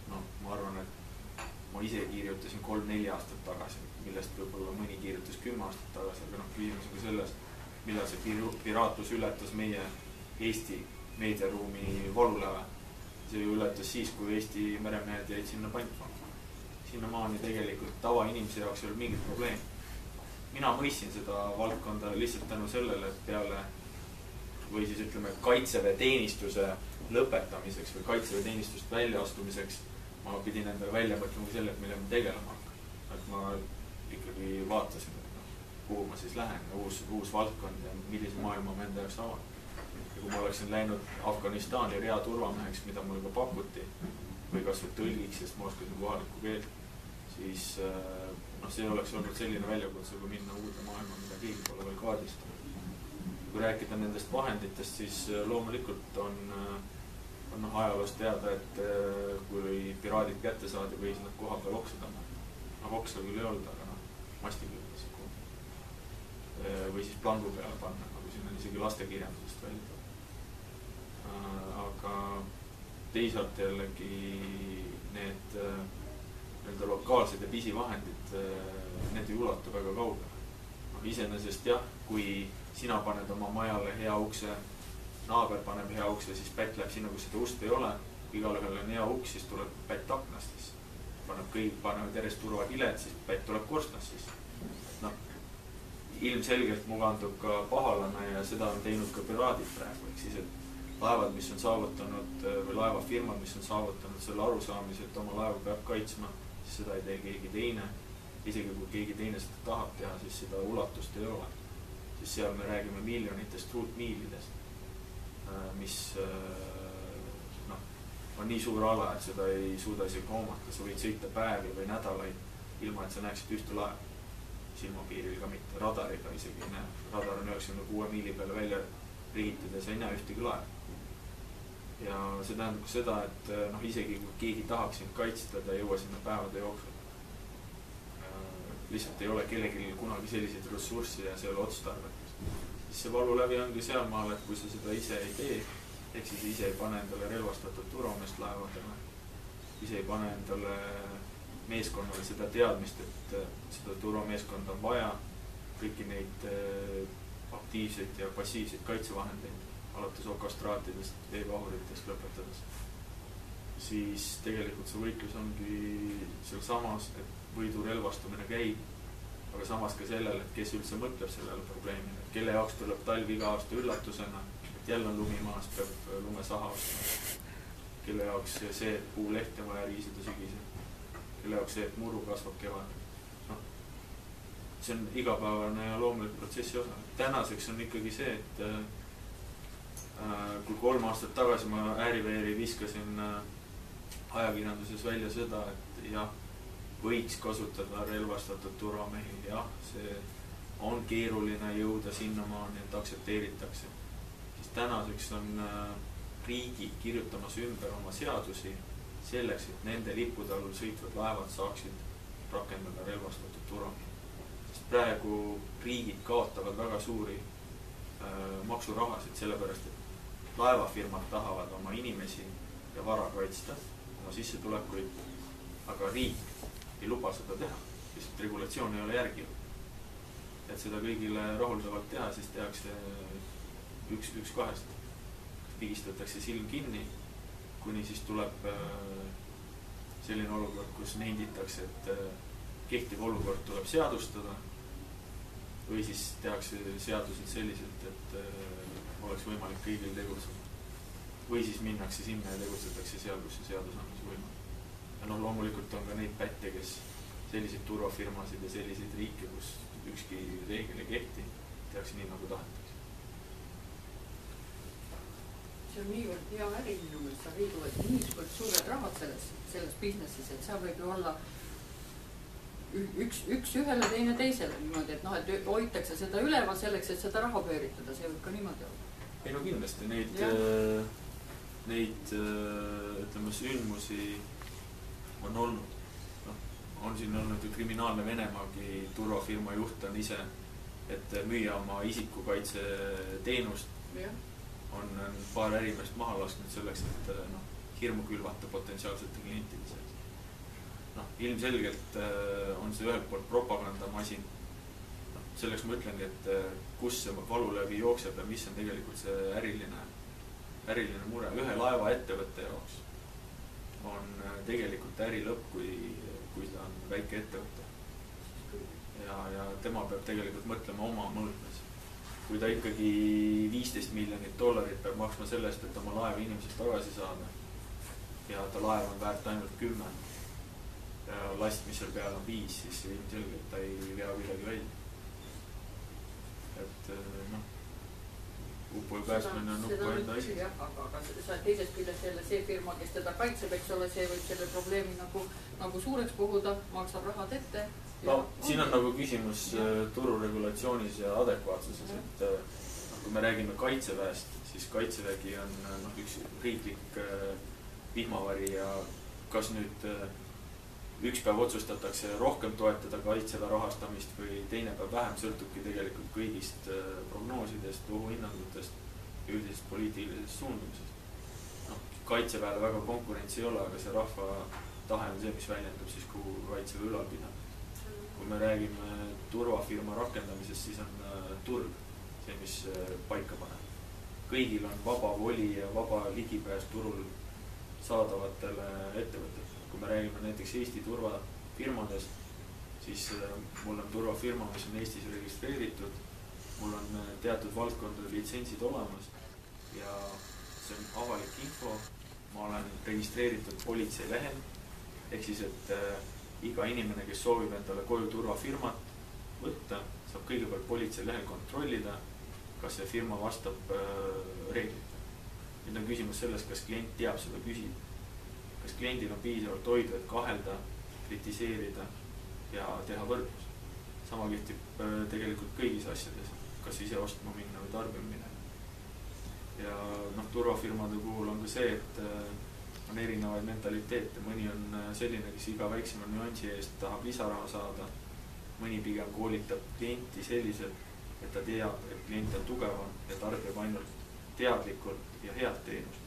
noh, ma arvan, et ma ise kirjutasin 3-4 aastat tagasi, millest võib-olla mõni kirjutas 10 aastat tagasi, aga noh, küsimus on ka selles, millal see piraatlus ületas meie Eesti meediaruumi valuläve. See ületas siis, kui Eesti meremehed jäid sinna pantvangi. Sinnamaani tegelikult tavainimese jaoks ei ole mingit probleemi. Mina mõistsin seda valdkonda lihtsalt tänu sellele, et peale või siis ütleme kaitseväeteenistuse lõpetamiseks või kaitseväeteenistust väljaastumiseks ma pidin endale välja mõtlema selle, et mille ma tegelema hakkan. Et ma ikkagi vaatasin, et noh, kuhu ma siis lähen, uus valdkond ja millise maailma ma enda jaoks avan. Ja kui ma oleksin läinud Afganistani reaturvameheks, mida mulle ka pakuti, või kas või tõlgiks, sest ma oskasin kohalikku keelt, siis noh, see oleks olnud selline väljakutse, kui minna uude maailma, mida keegi pole veel kaardistanud. Kui rääkida nendest vahenditest, siis loomulikult on ajaloost teada, et kui piraadid kätte saadi, võis nad koha peal oksadama. Noh, oksa küll ei olnud, aga noh, masti küll. Või siis plangu peale panna, nagu siin on isegi lastekirjandusest välja. Aga teisalt jällegi need lokaalsed ja pisivahendid, need ei ulatu väga kaugele. No, iseenesest jah, kui sina paned oma majale hea ukse, naaber paneb hea ukse, siis pätt läheb sinna, kus seda ust ei ole. Kui igalühel on hea uks, siis tuleb pätt aknast, siis panevad järjest turvakiled, siis pätt tuleb korstnast siis. No, ilmselgelt mugandub ka pahalane ja seda on teinud ka piraadid praegu. Ehk siis, et laevad, mis on saavutanud või laevafirmad, mis on saavutanud selle arusaamise, et oma laevu peab kaitsma, siis seda ei tee keegi teine. Isegi kui keegi teine seda tahab teha, siis seda ulatust ei ole. Siis seal me räägime miljonitest ruutmiilidest, mis noh, on nii suur ala, et seda ei suuda isegi hoomata. Sa võid sõita päevi või nädalaid, ilma et sa näeksid ühte laevu. Silmapiiril ka mitte, radariga isegi ei näe. Radar on 96 miili peale välja rihitud ja sa ei näe ühtegi laevu. Ja see tähendab ka seda, et noh, isegi kui keegi tahaks sind kaitsta, ta ei jõua sinna päevade jooksul. Lihtsalt ei ole kellelgi kunagi selliseid ressurssi ja see ei ole otstarvet. Siis see valulävi ongi sealmaal, et kui sa seda ise ei tee, ehk siis ise ei pane endale relvastatud turvameest laevadele, ise ei pane endale meeskonnale seda teadmist, et seda turvameeskonda on vaja, kõiki neid aktiivseid ja passiivseid kaitsevahendeid, alates okastraatidest, veevahuritest lõpetades. Siis tegelikult see võitlus ongi seal samas, et võidu relvastumine käib, aga samas ka sellele, et kes üldse mõtleb sellele probleemile, et kelle jaoks tuleb talv iga aasta üllatusena, et jälle on lumi maas, peab lumesaha ostma. Kelle jaoks see, et puulehte vaja riisida sügisel. Kelle jaoks see, et muru kasvab kevad. No, see on igapäevane ja loomulik protsessi osa. Tänaseks on ikkagi see, et kui 3 aastat tagasi ma ääriveeri viskasin ajakirjanduses välja seda, et jah, võiks kasutada relvastatud turvamehi, jah, see on keeruline jõuda sinnamaani, et aktsepteeritakse. Siis tänaseks on riigid kirjutamas ümber oma seadusi selleks, et nende lippude all sõitvad laevad saaksid rakendada relvastatud turvamehi. Sest praegu riigid kaotavad väga suuri maksurahasid, sellepärast, et laevafirmad tahavad oma inimesi ja vara kaitsta, oma sissetulekuid, aga riik ei luba seda teha, sest regulatsioon ei ole järginud. Et seda kõigile rahuldavalt teha, siis tehakse üks kahest. Pigistatakse silm kinni, kuni siis tuleb selline olukord, kus nenditakse, et kehtiv olukord tuleb seadustada või siis tehakse seadused selliselt, et oleks võimalik kõigil tegutseda. Või siis minnakse sinna ja tegutsetakse seal, kus see seadus on võimalik. Ja no loomulikult on ka neid pätte, kes selliseid turvafirmasid ja selliseid riike, kus ükski reegel ei kehti, tehakse nii, nagu tahetakse. See on niivõrd hea äri minu mõelest, sa liiguvad niivõrd suured rahad selles businessis, et sa võib ju olla üks ühele, teine teisele niimoodi, et noh, et hoitakse seda üleval selleks, et seda raha pööritada, see võib ka niimoodi olla. Ei no kindlasti, neid ütleme sündmusi on olnud. On siin olnud ju kriminaalne Venemaagi turvafirma juht on ise, et müüa oma isikukaitseteenust. On paar ärimeest maha lasknud selleks, et hirmu külvata potentsiaalsete klientide sees. Ilmselgelt on see ühelt poolt propagandamasin. Selleks ma ütlengi, et kus see valu läbi jookseb ja mis on tegelikult see äriline mure. Ühe laeva ettevõtte jaoks on tegelikult äri lõpp, kui ta on väike ettevõte. Ja tema peab tegelikult mõtlema oma mõõtmes. Kui ta ikkagi $15 miljonit peab maksma sellest, et oma laeva inimesest tagasi saada ja ta laev on väärt ainult 10 ja last, mis seal peal on 5, siis ilmselgelt ta ei vea midagi välja. Et upu ja päästmine on upu enda asi. Aga teisest küljest jälle see firma, kes teda kaitseb, eks ole, see võib selle probleemi nagu suureks puhuda, maksab rahad ette. Siin on nagu küsimus tururegulatsioonis ja adekvaatsuses, et kui me räägime kaitseväest, siis kaitsevägi on üks riiklik vihmavari ja kas nüüd üks päev otsustatakse rohkem toetada kaitseväe rahastamist või teine päev vähem, sõltubki tegelikult kõigist prognoosidest, ohuhinnangutest ja üldisest poliitilisest suundumisest. Kaitseväele väga konkurentsi ei ole, aga see rahva tahe on see, mis väljendub siis, kuhu kaitseväe ülal pidada. Kui me räägime turvafirma rakendamisest, siis on turg see, mis paika paneb. Kõigil on vaba voli ja vaba ligipääs turul saadavatele ettevõtetele. Kui me räägime näiteks Eesti turvafirmadest, siis mul on turvafirma, mis on Eestis registreeritud, mul on teatud valdkondade litsentsid olemas ja see on avalik info. Ma olen registreeritud politsei lehel, ehk siis, et iga inimene, kes soovib endale koju turvafirmat võtta, saab kõigepealt politsei lehel kontrollida, kas see firma vastab reeglitele. Nüüd on küsimus selles, kas klient teab seda küsida. Kas kliendil on piisavalt hoidu, et kahelda, kritiseerida ja teha võrdlus. Sama kehtib tegelikult kõigis asjades, kas ise ostma minna või tarbima minna. Ja turvafirmade puhul on ka see, et on erinevaid mentaliteete. Mõni on selline, kes iga väiksema nüansi eest tahab lisaraha saada. Mõni pigem koolitab klienti selliselt, et ta teab, et klient on tugevam ja tarbib ainult teadlikult ja head teenust.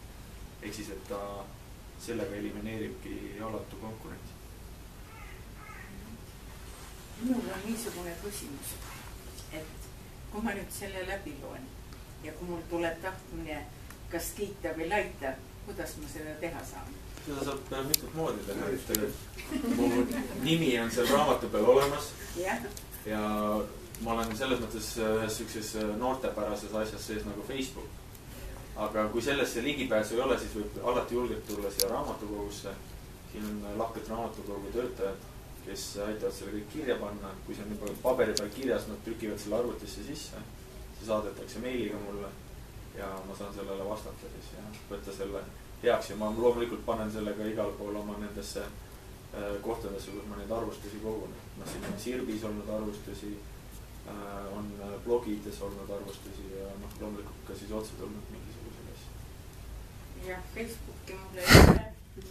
Ehk siis, et ta sellega elimineeribki alatu konkurentsi. Minul on niisugune küsimus, et kui ma nüüd selle läbi loen ja kui mul tuleb tahtmine kas kiita või laita, kuidas ma seda teha saan? Seda saab mitut moodi teha. Mu nimi on seal raamatu peal olemas ja ma olen selles mõttes ühes sellises noortepärases asjas sees nagu Facebook. Aga kui sellesse ligipääsu ei ole, siis võib alati julgelt tulla siia raamatukogusse. Siin on lahked raamatukogu töötajad, kes aitavad selle kõik kirja panna. Kui see on juba paberi peal kirjas, nad trükivad selle arvutisse sisse. See saadetakse meiliga mulle ja ma saan sellele vastata siis ja võtta selle heaks. Ja ma loomulikult panen sellega igal pool oma nendesse kohtadesse, kus ma neid arvustusi kogun. Siin on Sirbis olnud arvustusi, on blogides olnud arvustusi ja loomulikult ka siis otse tulnud mingisugused asja. Ja Facebooki mulle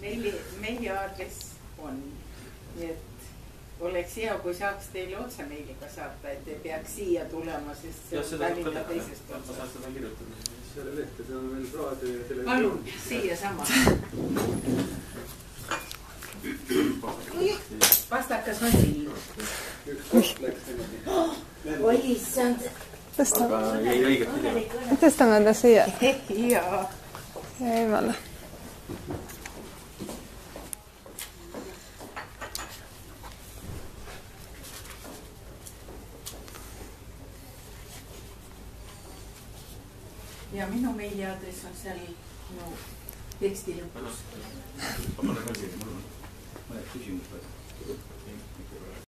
ei ole, meili aadress on, nii et oleks hea, kui saaks teile otse meiliga saata, et ei peaks siia tulema, sest see on Tallinna teisest otsast. Ma saan seda kirjutada. Selle lehte, see on veel raadio ja televisioon. Palun, siia sama. Vastakas on siin. Üks koht läks niimoodi. Oi, issand. Aga jäi õiget video. Tõstame ta siia. Jaa. Ja eemale. Ja minu meiliaadress on seal teksti lõpus. Ma panen ka siin. Mõned küsimus või?